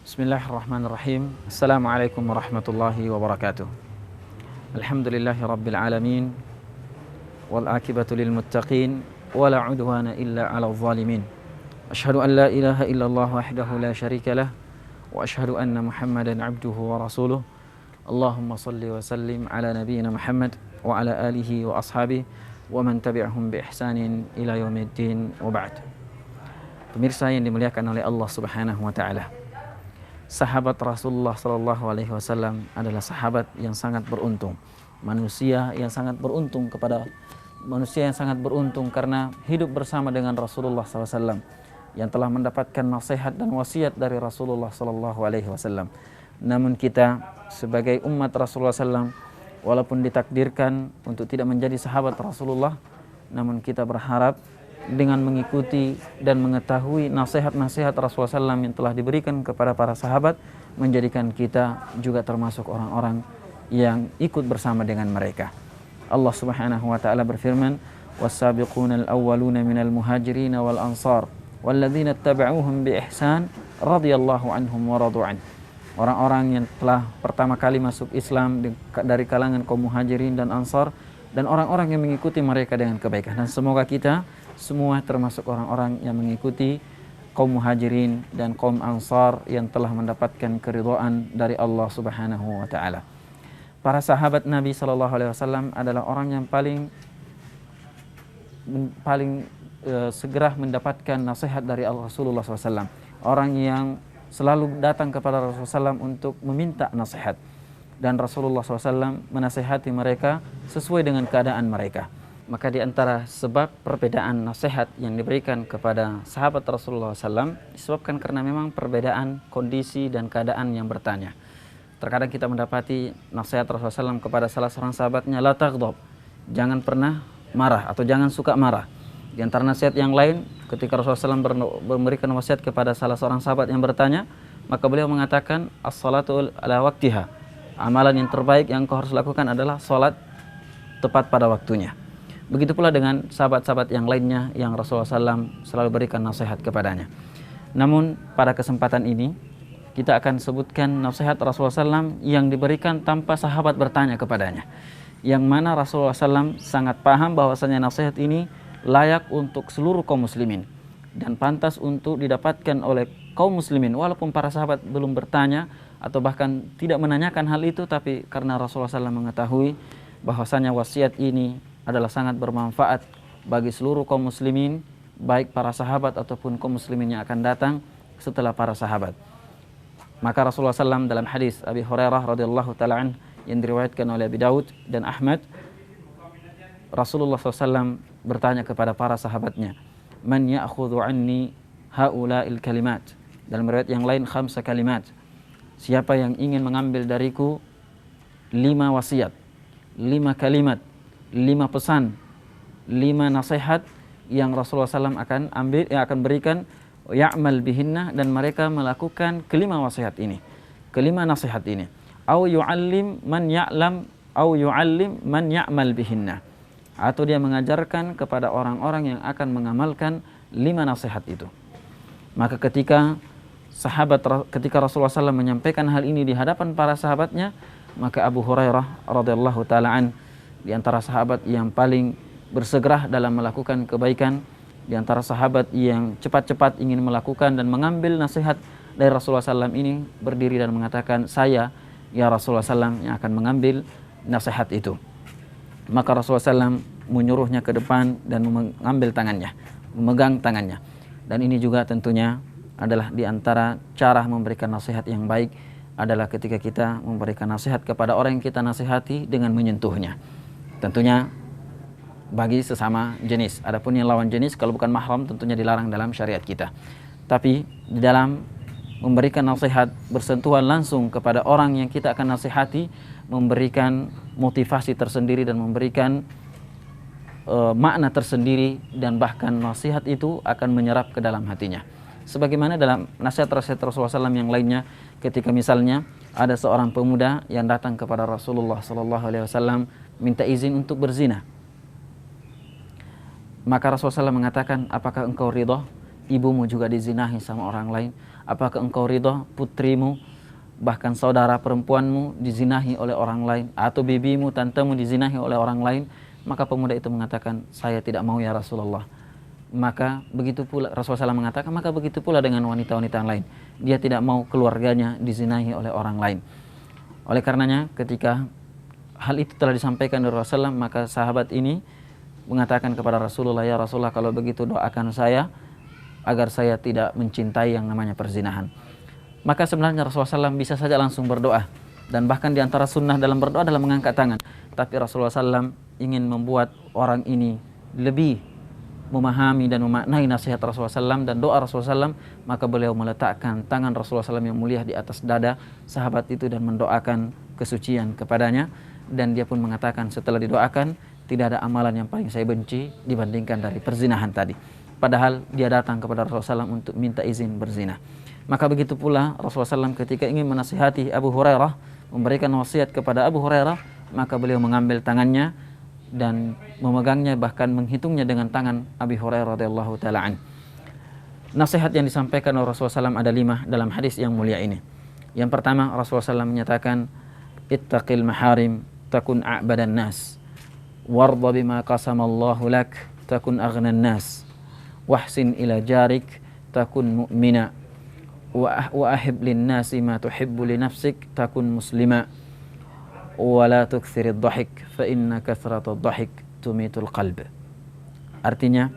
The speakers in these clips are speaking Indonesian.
Bismillahirrahmanirrahim. Assalamualaikum warahmatullahi wabarakatuh. Alhamdulillahi rabbil alamin. Wal akibatu lil muttaqin. Wala udwana illa ala zalimin. Ashhadu an la ilaha illallah wahdahu la syarika lah. Wa ashhadu anna Muhammadan abduhu wa rasuluh. Allahumma salli wa sallim ala nabiyyina Muhammad wa ala alihi wa ashabihi wa man tabi'ahum bi ihsanin ila yaumiddin wa ba'd. Pemirsa yang dimuliakan oleh Allah Subhanahu wa taala. Sahabat Rasulullah Sallallahu Alaihi Wasallam adalah sahabat yang sangat beruntung, manusia yang sangat beruntung karena hidup bersama dengan Rasulullah SAW yang telah mendapatkan nasihat dan wasiat dari Rasulullah Sallallahu Alaihi Wasallam. Namun kita sebagai umat Rasulullah SAW, walaupun ditakdirkan untuk tidak menjadi sahabat Rasulullah, namun kita berharap dengan mengikuti dan mengetahui nasihat-nasihat Rasulullah SAW yang telah diberikan kepada para sahabat, menjadikan kita juga termasuk orang-orang yang ikut bersama dengan mereka. Allah Subhanahu wa taala berfirman, "Was-sabiqunal awwaluna minal muhajirin wal ansar walladzina ittaba'uuhum bi ihsan radhiyallahu anhum wa radu an." Orang-orang yang telah pertama kali masuk Islam dari kalangan kaum muhajirin dan ansar, dan orang-orang yang mengikuti mereka dengan kebaikan. Dan semoga kita semua termasuk orang-orang yang mengikuti kaum muhajirin dan kaum ansar yang telah mendapatkan keridhaan dari Allah Subhanahu wa taala. Para sahabat Nabi sallallahu alaihi wasallam adalah orang yang paling segera mendapatkan nasihat dari Rasulullah SAW. Orang yang selalu datang kepada Rasulullah SAW untuk meminta nasihat, dan Rasulullah SAW menasihati mereka sesuai dengan keadaan mereka. Maka di antara sebab perbedaan nasihat yang diberikan kepada sahabat Rasulullah SAW disebabkan karena memang perbedaan kondisi dan keadaan yang bertanya. Terkadang kita mendapati nasihat Rasulullah SAW kepada salah seorang sahabatnya, la taghdab, jangan pernah marah atau jangan suka marah. Di antara nasihat yang lain, ketika Rasulullah SAW memberikan wasiat kepada salah seorang sahabat yang bertanya, maka beliau mengatakan, as-salatu ala waktiha, amalan yang terbaik yang kau harus lakukan adalah salat tepat pada waktunya. Begitu pula dengan sahabat-sahabat yang lainnya yang Rasulullah SAW selalu berikan nasihat kepadanya. Namun pada kesempatan ini kita akan sebutkan nasihat Rasulullah SAW yang diberikan tanpa sahabat bertanya kepadanya, yang mana Rasulullah SAW sangat paham bahwasanya nasihat ini layak untuk seluruh kaum muslimin dan pantas untuk didapatkan oleh kaum muslimin, walaupun para sahabat belum bertanya atau bahkan tidak menanyakan hal itu, tapi karena Rasulullah SAW mengetahui bahwasanya wasiat ini adalah sangat bermanfaat bagi seluruh kaum muslimin, baik para sahabat ataupun kaum muslimin yang akan datang setelah para sahabat. Maka Rasulullah SAW dalam hadis Abi Hurairah radhiyallahu taala yang diriwayatkan oleh Abi Daud dan Ahmad, Rasulullah SAW bertanya kepada para sahabatnya, man ya'khudhu anni haula'il kalimat. Dalam riwayat yang lain 5 kalimat. Siapa yang ingin mengambil dariku 5 wasiat, 5 kalimat, 5 pesan, 5 nasihat yang Rasulullah SAW akan ambil, yang akan berikan, ya'mal bihinna, dan mereka melakukan kelima wasiat ini, kelima nasihat ini. Au yu'allim man ya'lam, au yu'allim man ya'mal bihinna, atau dia mengajarkan kepada orang-orang yang akan mengamalkan 5 nasihat itu. Maka ketika Rasulullah SAW menyampaikan hal ini di hadapan para sahabatnya, maka Abu Hurairah radhiyallahu taala an, di antara sahabat yang paling bersegera dalam melakukan kebaikan, di antara sahabat yang cepat-cepat ingin melakukan dan mengambil nasihat dari Rasulullah SAW ini, berdiri dan mengatakan, saya ya Rasulullah SAW yang akan mengambil nasihat itu. Maka Rasulullah SAW menyuruhnya ke depan dan mengambil tangannya, memegang tangannya. Dan ini juga tentunya adalah di antara cara memberikan nasihat yang baik, adalah ketika kita memberikan nasihat kepada orang yang kita nasihati dengan menyentuhnya. Tentunya bagi sesama jenis. Adapun yang lawan jenis kalau bukan mahram tentunya dilarang dalam syariat kita. Tapi di dalam memberikan nasihat, bersentuhan langsung kepada orang yang kita akan nasihati, memberikan motivasi tersendiri dan memberikan makna tersendiri, dan bahkan nasihat itu akan menyerap ke dalam hatinya. Sebagaimana dalam nasihat-nasihat Rasulullah SAW yang lainnya, ketika misalnya ada seorang pemuda yang datang kepada Rasulullah SAW minta izin untuk berzina, maka Rasulullah SAW mengatakan, apakah engkau ridha ibumu juga dizinahi sama orang lain? Apakah engkau ridha putrimu, bahkan saudara perempuanmu dizinahi oleh orang lain, atau bibimu, tantemu dizinahi oleh orang lain? Maka pemuda itu mengatakan, saya tidak mau ya Rasulullah. Maka begitu pula Rasulullah SAW mengatakan, maka begitu pula dengan wanita-wanita lain. Dia tidak mau keluarganya dizinahi oleh orang lain. Oleh karenanya ketika hal itu telah disampaikan oleh Rasulullah, maka sahabat ini mengatakan kepada Rasulullah, ya Rasulullah, kalau begitu doakan saya agar saya tidak mencintai yang namanya perzinahan. Maka sebenarnya Rasulullah SAW bisa saja langsung berdoa, dan bahkan diantara sunnah dalam berdoa adalah mengangkat tangan. Tapi Rasulullah SAW ingin membuat orang ini lebih memahami dan memaknai nasihat Rasulullah SAW dan doa Rasulullah SAW, maka beliau meletakkan tangan Rasulullah SAW yang mulia di atas dada sahabat itu dan mendoakan kesucian kepadanya. Dan dia pun mengatakan setelah didoakan, tidak ada amalan yang paling saya benci dibandingkan dari perzinahan tadi. Padahal dia datang kepada Rasulullah SAW untuk minta izin berzina. Maka begitu pula Rasulullah SAW ketika ingin menasihati Abu Hurairah, memberikan wasiat kepada Abu Hurairah, maka beliau mengambil tangannya dan memegangnya, bahkan menghitungnya dengan tangan Abi Hurairah radhiyallahu taala an. Nasihat yang disampaikan oleh Rasulullah SAW ada 5 dalam hadis yang mulia ini. Yang pertama, Rasulullah SAW menyatakan, ittaqil maharim takun a'badan nas, warda bima qasamallahu lak takun aghnan nas, wahsin ila jarik takun mu'mina, wa ahib lin nasi ma tuhibbu li nafsik takun muslima, wala tukthirid dhahik fa inna kathratad dhahik tumitul qalb. Artinya,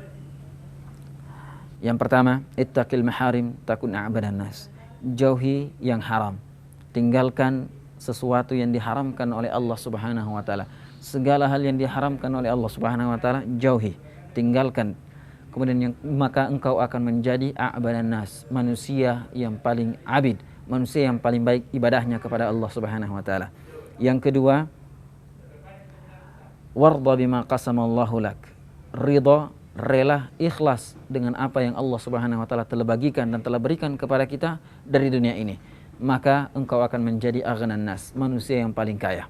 yang pertama, ittaqil maharim takun a'badan nas. Jauhi yang haram, tinggalkan sesuatu yang diharamkan oleh Allah Subhanahu wa taala. Segala hal yang diharamkan oleh Allah Subhanahu wa taala jauhi, tinggalkan. Kemudian maka engkau akan menjadi a'badan nas, manusia yang paling abid, manusia yang paling baik ibadahnya kepada Allah Subhanahu wa taala. Yang kedua, warda bima qasamallahu lak. Ridha, rela, ikhlas dengan apa yang Allah Subhanahu wa taala telah bagikan dan telah berikan kepada kita dari dunia ini. Maka engkau akan menjadi aghnan nas, manusia yang paling kaya,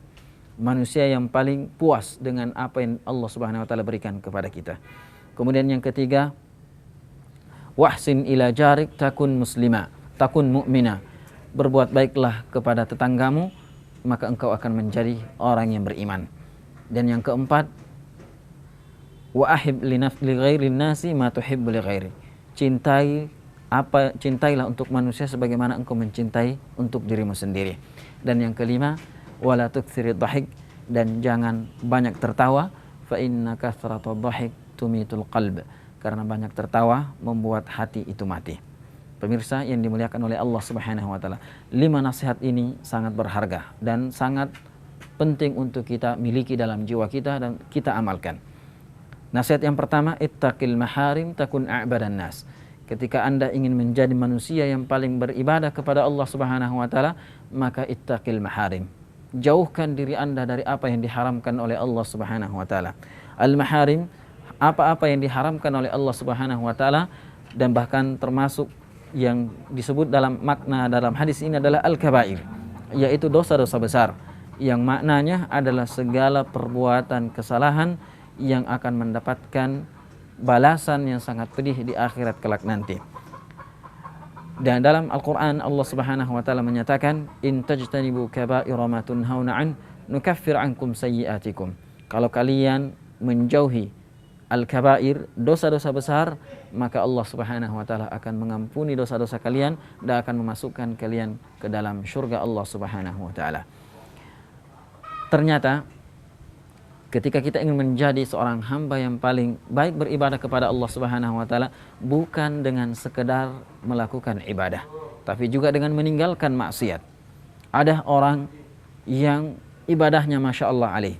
manusia yang paling puas dengan apa yang Allah Subhanahu wa taala berikan kepada kita. Kemudian yang ketiga, wahsin ila jarik takun muslima, takun mu'mina. Berbuat baiklah kepada tetanggamu, maka engkau akan menjadi orang yang beriman. Dan yang keempat, wa ahib li ghairin nasi ma tuhibbu li ghairi. Cintailah untuk manusia sebagaimana engkau mencintai untuk dirimu sendiri. Dan yang kelima, wala tukthirid dhahik, dan jangan banyak tertawa, fa inna kathratad dhahik tumitul qalb. Karena banyak tertawa membuat hati itu mati. Pemirsa yang dimuliakan oleh Allah Subhanahu wa taala, 5 nasihat ini sangat berharga dan sangat penting untuk kita miliki dalam jiwa kita dan kita amalkan. Nasihat yang pertama, ittaqil maharim takun a'badan nas. Ketika Anda ingin menjadi manusia yang paling beribadah kepada Allah Subhanahu wa taala, maka ittaqil maharim. Jauhkan diri Anda dari apa yang diharamkan oleh Allah Subhanahu wa taala. Al-maharim, apa-apa yang diharamkan oleh Allah Subhanahu wa taala, dan bahkan termasuk yang disebut dalam makna dalam hadis ini adalah al-kabair, yaitu dosa-dosa besar, yang maknanya adalah segala perbuatan kesalahan yang akan mendapatkan balasan yang sangat pedih di akhirat kelak nanti. Dan dalam Al-Quran Allah Subhanahu wa taala menyatakan, in tajtanibu kaba'ira ma tunhauna an nukaffir ankum sayyi'atikum. Kalau kalian menjauhi al-kabair, dosa-dosa besar, maka Allah Subhanahu wa taala akan mengampuni dosa-dosa kalian dan akan memasukkan kalian ke dalam surga Allah Subhanahu wa taala. Ternyata ketika kita ingin menjadi seorang hamba yang paling baik beribadah kepada Allah Subhanahu wa taala, bukan dengan sekedar melakukan ibadah, tapi juga dengan meninggalkan maksiat. Ada orang yang ibadahnya Masya Allah alaih,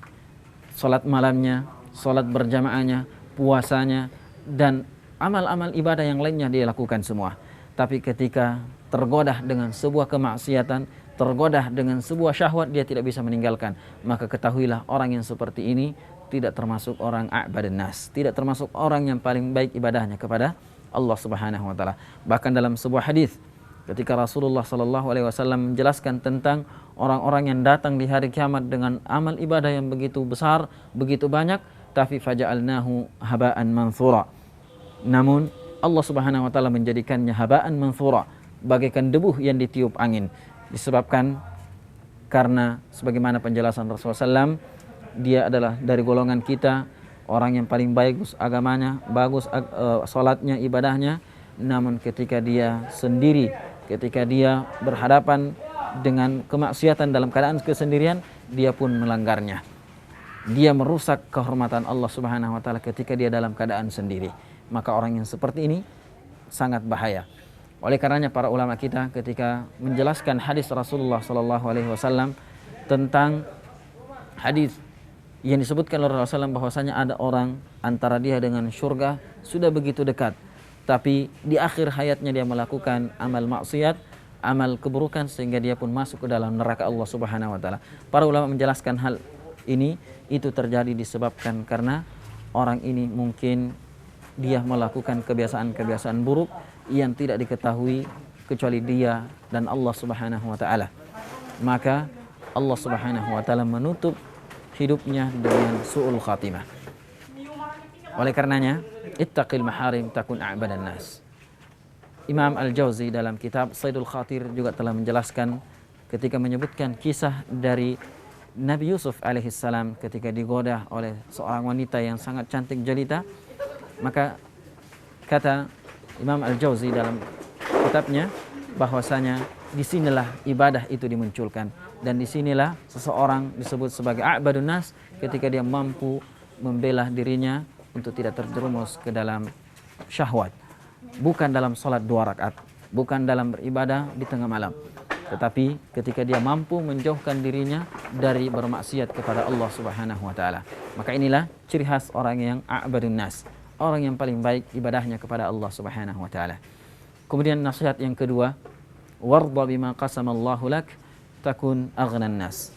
salat malamnya, salat berjamaahnya, puasanya, dan amal-amal ibadah yang lainnya dia lakukan semua. Tapi ketika tergoda dengan sebuah kemaksiatan, tergoda dengan sebuah syahwat, dia tidak bisa meninggalkan. Maka ketahuilah orang yang seperti ini tidak termasuk orang a'badan nas, tidak termasuk orang yang paling baik ibadahnya kepada Allah Subhanahu wa taala. Bahkan dalam sebuah hadis ketika Rasulullah sallallahu alaihi wasallam menjelaskan tentang orang-orang yang datang di hari kiamat dengan amal ibadah yang begitu besar, begitu banyak, tapi faja'alnahu haba'an manthura. Namun Allah Subhanahu wa taala menjadikannya haba'an manthura, bagaikan debu yang ditiup angin. Disebabkan karena sebagaimana penjelasan Rasulullah SAW, dia adalah dari golongan kita, orang yang paling bagus agamanya, bagus sholatnya, ibadahnya. Namun ketika dia sendiri, ketika dia berhadapan dengan kemaksiatan dalam keadaan kesendirian, dia pun melanggarnya. Dia merusak kehormatan Allah Subhanahu wa taala ketika dia dalam keadaan sendiri. Maka orang yang seperti ini sangat bahaya. Oleh karenanya para ulama kita ketika menjelaskan hadis Rasulullah SAW tentang hadis yang disebutkan oleh Rasulullah SAW bahwasanya ada orang antara dia dengan surga sudah begitu dekat, tapi di akhir hayatnya dia melakukan amal maksiat, amal keburukan, sehingga dia pun masuk ke dalam neraka Allah Subhanahu wa taala. Para ulama menjelaskan hal ini itu terjadi disebabkan karena orang ini mungkin dia melakukan kebiasaan-kebiasaan buruk yang tidak diketahui kecuali dia dan Allah Subhanahu wa taala. Maka Allah Subhanahu wa taala menutup hidupnya dengan su'ul khatimah. Oleh karenanya, ittaqil maharim takun a'badan nas. Imam Al-Jauzi dalam kitab Saidul Khatir juga telah menjelaskan ketika menyebutkan kisah dari Nabi Yusuf alaihissalam ketika digoda oleh seorang wanita yang sangat cantik jelita. Maka kata Imam Al-Jauzi dalam kitabnya bahwasanya disinilah ibadah itu dimunculkan, dan disinilah seseorang disebut sebagai a'badun nas ketika dia mampu membela dirinya untuk tidak terjerumus ke dalam syahwat, bukan dalam salat 2 rakaat, bukan dalam beribadah di tengah malam, tetapi ketika dia mampu menjauhkan dirinya dari bermaksiat kepada Allah Subhanahu wa taala. Maka inilah ciri khas orang yang a'badun nas, orang yang paling baik ibadahnya kepada Allah Subhanahu wa taala. Kemudian nasihat yang kedua, warda bima qasamallahu lak takun aghnan nas.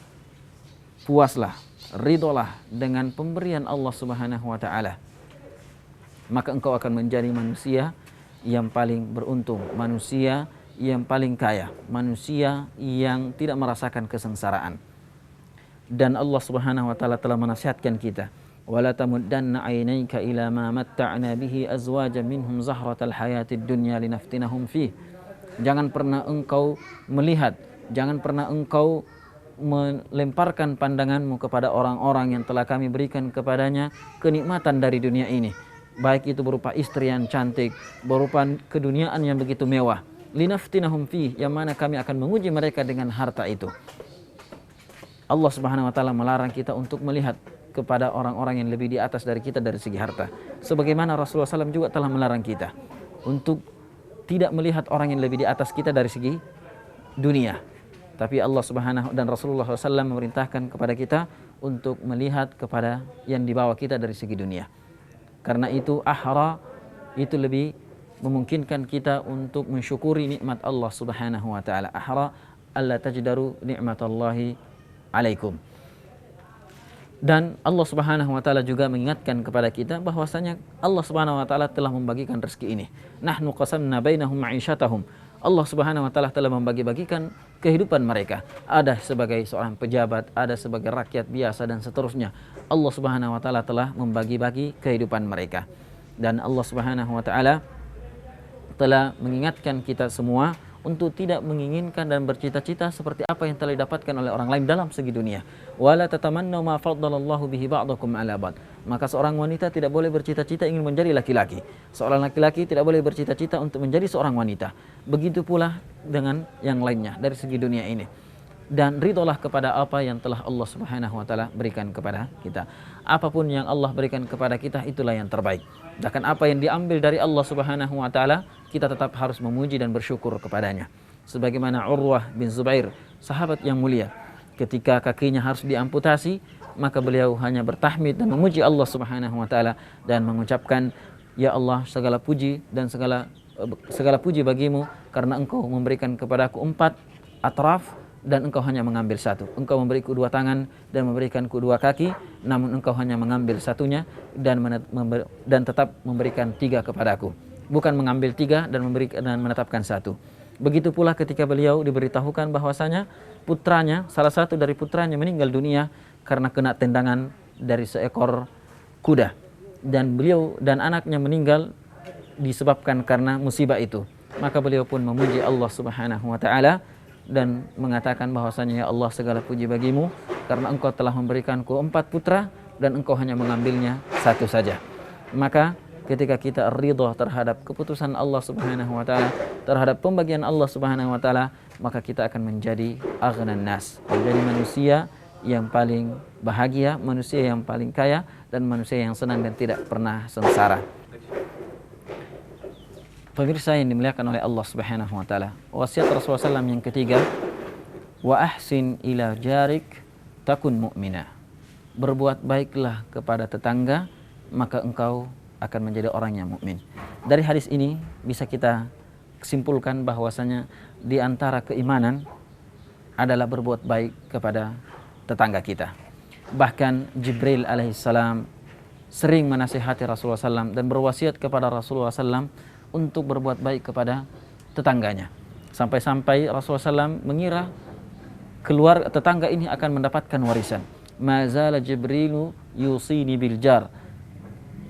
Puaslah, ridolah dengan pemberian Allah Subhanahu wa taala, maka engkau akan menjadi manusia yang paling beruntung, manusia yang paling kaya, manusia yang tidak merasakan kesengsaraan. Dan Allah Subhanahu wa taala telah menasihatkan kita, wala tamuddanna 'ainaika ila ma matta'na bihi azwajan minhum zahratal hayatid dunya linaftinahum fih. Jangan pernah engkau melihat, jangan pernah engkau melemparkan pandanganmu kepada orang-orang yang telah kami berikan kepadanya kenikmatan dari dunia ini, baik itu berupa istri yang cantik, berupa keduniaan yang begitu mewah. Linaftinahum fih, yang mana kami akan menguji mereka dengan harta itu. Allah Subhanahu wa taala melarang kita untuk melihat kepada orang-orang yang lebih di atas dari kita dari segi harta. Sebagaimana Rasulullah SAW juga telah melarang kita untuk tidak melihat orang yang lebih di atas kita dari segi dunia. Tapi Allah Subhanahu dan Rasulullah SAW memerintahkan kepada kita untuk melihat kepada yang di bawah kita dari segi dunia. Karena itu ahra, itu lebih memungkinkan kita untuk mensyukuri nikmat Allah Subhanahu wa taala. Ahra alla tajdaru ni'matallahi alaikum. Dan Allah Subhanahu wa taala juga mengingatkan kepada kita bahwasanya Allah Subhanahu wa taala telah membagikan rezeki ini. Nahnu qasamna bainahum ma'isyatahum. Allah Subhanahu wa taala telah membagi-bagikan kehidupan mereka. Ada sebagai seorang pejabat, ada sebagai rakyat biasa dan seterusnya. Allah Subhanahu wa taala telah membagi-bagi kehidupan mereka. Dan Allah Subhanahu wa taala telah mengingatkan kita semua untuk tidak menginginkan dan bercita-cita seperti apa yang telah didapatkan oleh orang lain dalam segi dunia. Wala tatamannu ma faddalallahu bihi ba'dakum 'ala ba'd. Maka seorang wanita tidak boleh bercita-cita ingin menjadi laki-laki. Seorang laki-laki tidak boleh bercita-cita untuk menjadi seorang wanita. Begitu pula dengan yang lainnya dari segi dunia ini. Dan ridolah kepada apa yang telah Allah Subhanahu wa taala berikan kepada kita. Apapun yang Allah berikan kepada kita, itulah yang terbaik. Bahkan apa yang diambil dari Allah Subhanahu wa taala, kita tetap harus memuji dan bersyukur kepadanya. Sebagaimana Urwah bin Zubair, sahabat yang mulia, ketika kakinya harus diamputasi, maka beliau hanya bertahmid dan memuji Allah Subhanahu wa taala dan mengucapkan, ya Allah, segala puji dan segala puji bagimu karena engkau memberikan kepadaku 4 atraf dan engkau hanya mengambil 1. Engkau memberiku 2 tangan dan memberikanku 2 kaki, namun engkau hanya mengambil 1-nya dan tetap memberikan 3 kepadaku. Bukan mengambil 3 dan menetapkan 1. Begitu pula ketika beliau diberitahukan bahwasanya putranya, salah satu dari putranya meninggal dunia karena kena tendangan dari seekor kuda, dan beliau dan anaknya meninggal disebabkan karena musibah itu. maka beliau pun memuji Allah Subhanahu wa taala dan mengatakan bahwasanya, ya Allah, segala puji bagimu karena engkau telah memberikanku 4 putra dan engkau hanya mengambilnya 1 saja. Maka ketika kita ridha terhadap keputusan Allah Subhanahu wa taala, terhadap pembagian Allah Subhanahu wa taala, maka kita akan menjadi aghnan nas, menjadi manusia yang paling bahagia, manusia yang paling kaya, dan manusia yang senang dan tidak pernah sengsara. Pemirsa yang dimuliakan oleh Allah Subhanahu wa taala, wasiat Rasulullah SAW yang ketiga, wa ahsin ila jarik takun mu'mina. Berbuat baiklah kepada tetangga, maka engkau akan menjadi orang yang mukmin. Dari hadis ini bisa kita simpulkan bahwasanya di antara keimanan adalah berbuat baik kepada tetangga kita. Bahkan Jibril alaihissalam sering menasihati Rasulullah SAW dan berwasiat kepada Rasulullah SAW untuk berbuat baik kepada tetangganya. Sampai-sampai Rasulullah SAW mengira keluar tetangga ini akan mendapatkan warisan. Mazala Jibrilu yusini bil jar.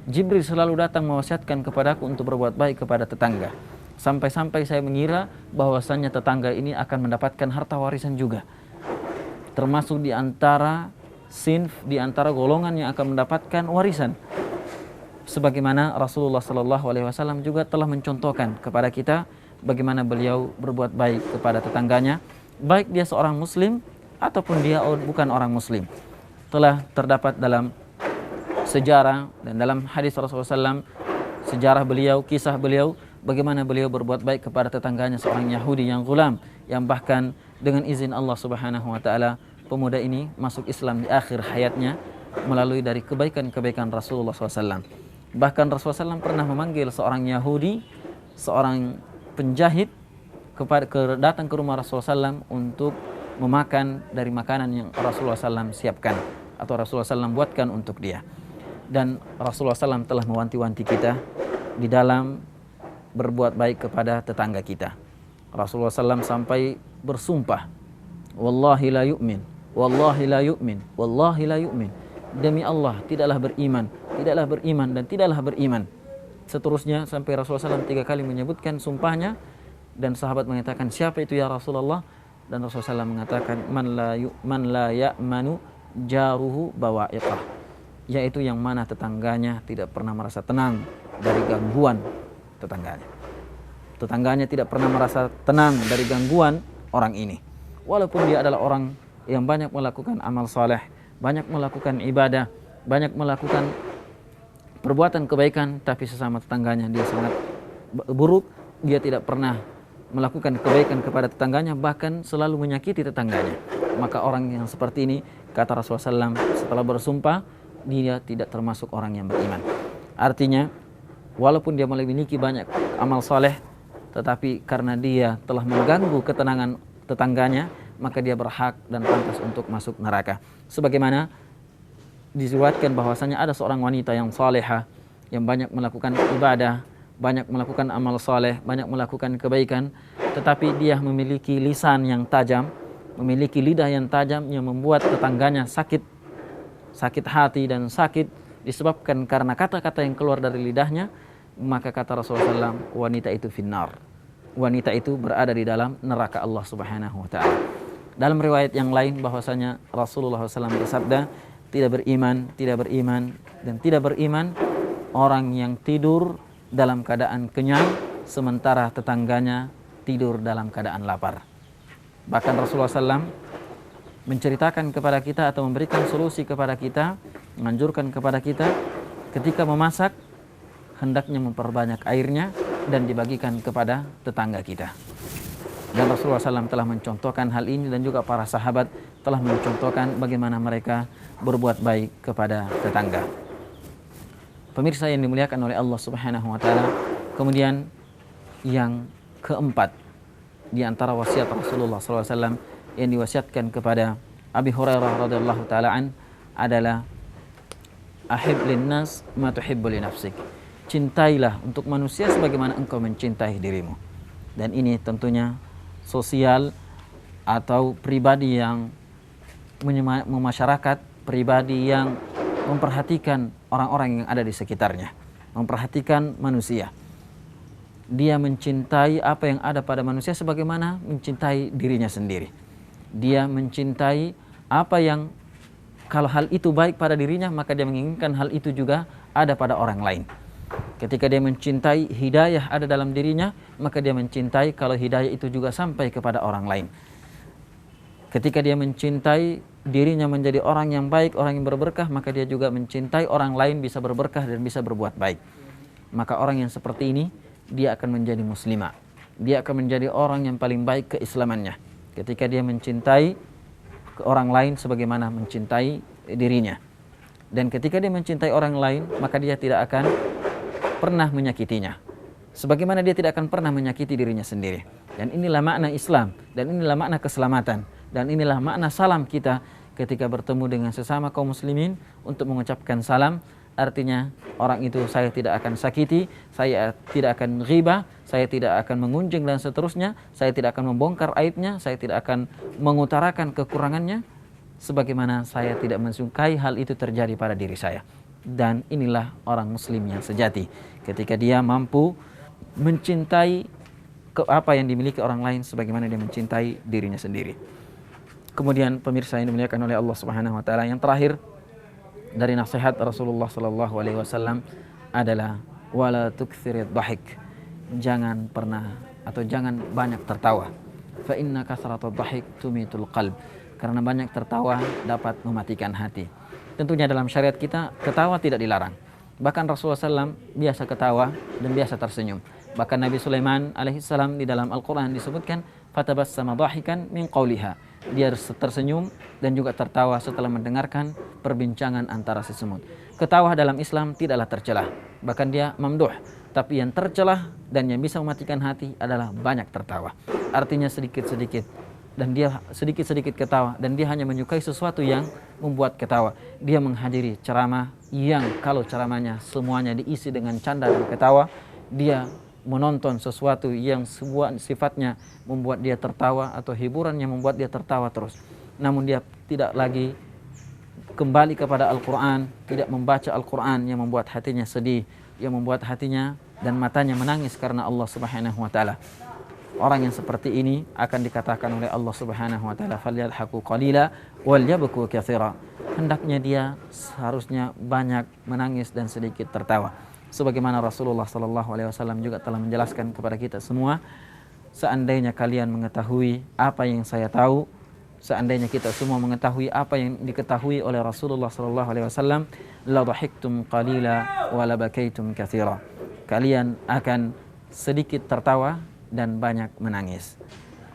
Jibril selalu datang mewasiatkan kepadaku untuk berbuat baik kepada tetangga. Sampai-sampai saya mengira bahwasannya tetangga ini akan mendapatkan harta warisan juga. Termasuk di antara sinf, di antara golongan yang akan mendapatkan warisan. Sebagaimana Rasulullah SAW juga telah mencontohkan kepada kita bagaimana beliau berbuat baik kepada tetangganya, baik dia seorang muslim ataupun dia bukan orang muslim. Telah terdapat dalam sejarah dan dalam hadis Rasulullah SAW, sejarah beliau, kisah beliau, bagaimana beliau berbuat baik kepada tetangganya seorang Yahudi yang gulam, yang bahkan dengan izin Allah Subhanahu wa taala pemuda ini masuk Islam di akhir hayatnya melalui dari kebaikan-kebaikan Rasulullah SAW. Bahkan Rasulullah SAW pernah memanggil seorang Yahudi, seorang penjahit, datang ke rumah Rasulullah SAW untuk memakan dari makanan yang Rasulullah SAW siapkan atau Rasulullah SAW buatkan untuk dia. Dan Rasulullah SAW telah mewanti-wanti kita di dalam berbuat baik kepada tetangga kita. Rasulullah SAW sampai bersumpah, wallahi la yu'min, wallahi la yu'min, wallahi la yu'min. Demi Allah, tidaklah beriman, tidaklah beriman, dan tidaklah beriman. Seterusnya sampai Rasulullah SAW 3 kali menyebutkan sumpahnya, dan sahabat mengatakan, siapa itu ya Rasulullah? Dan Rasulullah SAW mengatakan, man la ya'manu jaruhu bawa'iqah, yaitu yang mana tetangganya tidak pernah merasa tenang dari gangguan tetangganya. Tetangganya tidak pernah merasa tenang dari gangguan orang ini. Walaupun dia adalah orang yang banyak melakukan amal saleh, banyak melakukan ibadah, banyak melakukan perbuatan kebaikan, tapi sesama tetangganya dia sangat buruk. Dia tidak pernah melakukan kebaikan kepada tetangganya, bahkan selalu menyakiti tetangganya. Maka orang yang seperti ini, kata Rasulullah SAW, setelah bersumpah, dia tidak termasuk orang yang beriman. Artinya, walaupun dia memiliki banyak amal soleh, tetapi karena dia telah mengganggu ketenangan tetangganya, maka dia berhak dan pantas untuk masuk neraka. Sebagaimana disebutkan bahwasanya ada seorang wanita yang salehah, yang banyak melakukan ibadah, banyak melakukan amal saleh, banyak melakukan kebaikan, tetapi dia memiliki lisan yang tajam, memiliki lidah yang tajam yang membuat tetangganya sakit hati dan sakit disebabkan karena kata-kata yang keluar dari lidahnya. Maka kata Rasulullah SAW, wanita itu finnar, wanita itu berada di dalam neraka Allah Subhanahu wa taala. Dalam riwayat yang lain bahwasanya Rasulullah SAW bersabda, tidak beriman dan tidak beriman orang yang tidur dalam keadaan kenyang sementara tetangganya tidur dalam keadaan lapar. Bahkan Rasulullah SAW menceritakan kepada kita atau memberikan solusi kepada kita, menganjurkan kepada kita ketika memasak hendaknya memperbanyak airnya dan dibagikan kepada tetangga kita. Dan Rasulullah SAW telah mencontohkan hal ini, dan juga para sahabat telah mencontohkan bagaimana mereka berbuat baik kepada tetangga. Pemirsa yang dimuliakan oleh Allah Subhanahu wa taala, kemudian yang keempat di antara wasiat Rasulullah SAW yang diwasiatkan kepada Abi Hurairah radhiyallahu taala an adalah ahib linnas ma tuhibbu li nafsik. Cintailah untuk manusia sebagaimana engkau mencintai dirimu. Dan ini tentunya sosial atau pribadi yang memasyarakat, pribadi yang memperhatikan orang-orang yang ada di sekitarnya, memperhatikan manusia. dia mencintai apa yang ada pada manusia sebagaimana mencintai dirinya sendiri. Dia mencintai apa yang kalau hal itu baik pada dirinya, maka dia menginginkan hal itu juga ada pada orang lain. Ketika dia mencintai hidayah ada dalam dirinya, maka dia mencintai kalau hidayah itu juga sampai kepada orang lain. Ketika dia mencintai dirinya menjadi orang yang baik, orang yang berberkah, maka dia juga mencintai orang lain bisa berberkah dan bisa berbuat baik. Maka orang yang seperti ini, dia akan menjadi muslimah. Dia akan menjadi orang yang paling baik keislamannya. Ketika dia mencintai orang lain sebagaimana mencintai dirinya. Dan ketika dia mencintai orang lain, maka dia tidak akan pernah menyakitinya. Sebagaimana dia tidak akan pernah menyakiti dirinya sendiri. Dan inilah makna Islam. Dan inilah makna keselamatan. Dan inilah makna salam kita ketika bertemu dengan sesama kaum muslimin untuk mengucapkan salam. Artinya orang itu saya tidak akan sakiti, saya tidak akan ghibah, saya tidak akan mengunjing dan seterusnya, saya tidak akan membongkar aibnya, saya tidak akan mengutarakan kekurangannya, sebagaimana saya tidak mensukai hal itu terjadi pada diri saya. Dan inilah orang muslim yang sejati, ketika dia mampu mencintai apa yang dimiliki orang lain sebagaimana dia mencintai dirinya sendiri. Kemudian pemirsa yang dimuliakan oleh Allah Subhanahu wa taala, yang terakhir dari nasihat Rasulullah sallallahu alaihi wasallam adalah wala tukthirid dhahik. Jangan pernah atau jangan banyak tertawa. Fa inna kathratad dhahik tumitul qalb. Karena banyak tertawa dapat mematikan hati. Tentunya dalam syariat kita ketawa tidak dilarang. Bahkan Rasulullah SAW biasa ketawa dan biasa tersenyum. Bahkan Nabi Sulaiman alaihissalam di dalam Al-Quran disebutkan fatabassama dhahikan min qawliha. Dia tersenyum dan juga tertawa setelah mendengarkan perbincangan antara si semut. Ketawa dalam Islam tidaklah tercelah, bahkan dia mamduh. Tapi yang tercelah dan yang bisa mematikan hati adalah banyak tertawa. Artinya sedikit-sedikit, dan dia sedikit-sedikit ketawa, dan dia hanya menyukai sesuatu yang membuat ketawa. Dia menghadiri ceramah yang kalau ceramahnya semuanya diisi dengan canda dan ketawa. Dia menonton sesuatu yang sebuah sifatnya membuat dia tertawa atau hiburan yang membuat dia tertawa terus. Namun dia tidak lagi kembali kepada Al-Quran, tidak membaca Al-Quran yang membuat hatinya sedih, yang membuat hatinya dan matanya menangis karena Allah Subhanahu wa taala. Orang yang seperti ini akan dikatakan oleh Allah Subhanahu wa taala falyadhaku qalila walyabku katsira. Hendaknya dia seharusnya banyak menangis dan sedikit tertawa. Sebagaimana Rasulullah sallallahu alaihi wasallam juga telah menjelaskan kepada kita semua, seandainya kalian mengetahui apa yang saya tahu, seandainya kita semua mengetahui apa yang diketahui oleh Rasulullah sallallahu alaihi wasallam, la dhahiktum qalila wa la bakaitum katsira. Kalian akan sedikit tertawa dan banyak menangis.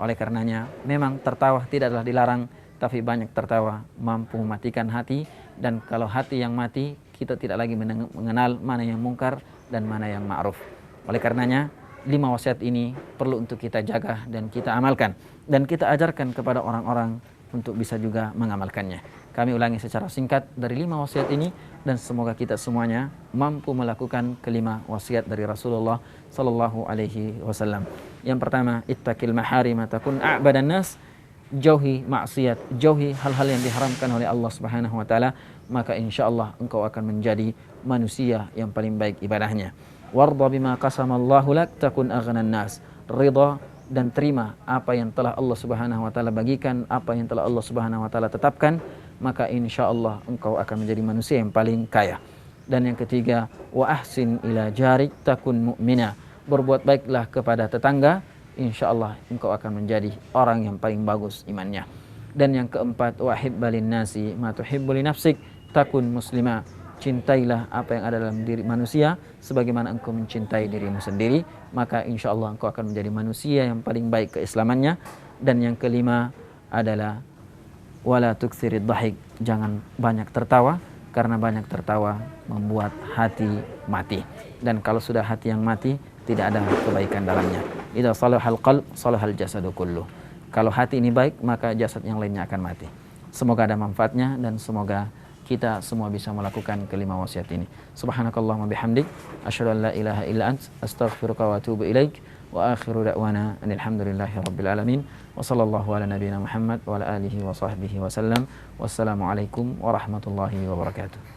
Oleh karenanya, memang tertawa tidaklah dilarang, tapi banyak tertawa mampu mematikan hati, dan kalau hati yang mati, kita tidak lagi mengenal mana yang mungkar dan mana yang ma'ruf. Oleh karenanya, 5 wasiat ini perlu untuk kita jaga dan kita amalkan, dan kita ajarkan kepada orang-orang untuk bisa juga mengamalkannya. Kami ulangi secara singkat dari 5 wasiat ini, dan semoga kita semuanya mampu melakukan kelima wasiat dari Rasulullah sallallahu alaihi wasallam. Yang pertama, ittaqil maharim takun a'badan nas. Jauhi maksiat, jauhi hal-hal yang diharamkan oleh Allah Subhanahu wa taala, maka insyaallah engkau akan menjadi manusia yang paling baik ibadahnya. Warda bima qasamallahu lak takun aghnan nas. Ridha dan terima apa yang telah Allah Subhanahu wa taala bagikan, apa yang telah Allah Subhanahu wa taala tetapkan, maka insyaallah engkau akan menjadi manusia yang paling kaya. Dan yang ketiga, wa ahsin ila jarik takun mu'mina. Berbuat baiklah kepada tetangga, insyaallah engkau akan menjadi orang yang paling bagus imannya. Dan yang keempat, wahib balin nasi ma tuhibbu li nafsik takun muslima. Cintailah apa yang ada dalam diri manusia sebagaimana engkau mencintai dirimu sendiri, maka insyaallah engkau akan menjadi manusia yang paling baik keislamannya. Dan yang kelima adalah wala tuksirid dhahik. Jangan banyak tertawa, karena banyak tertawa membuat hati mati. Dan kalau sudah hati yang mati, tidak ada kebaikan dalamnya. Idza salahal qalb salahal jasadu kullu. Kalau hati ini baik, maka jasad yang lainnya akan mati. Semoga ada manfaatnya dan semoga kita semua bisa melakukan kelima wasiat ini. Subhanakallahumma bihamdik asyhadu an la ilaha illa ant astaghfiruka wa atubu ilaik wa akhiru da'wana alhamdulillahi rabbil alamin wa sallallahu ala nabiyyina Muhammad wa ala alihi wa sahbihi wa sallam. Wassalamu alaikum warahmatullahi wabarakatuh.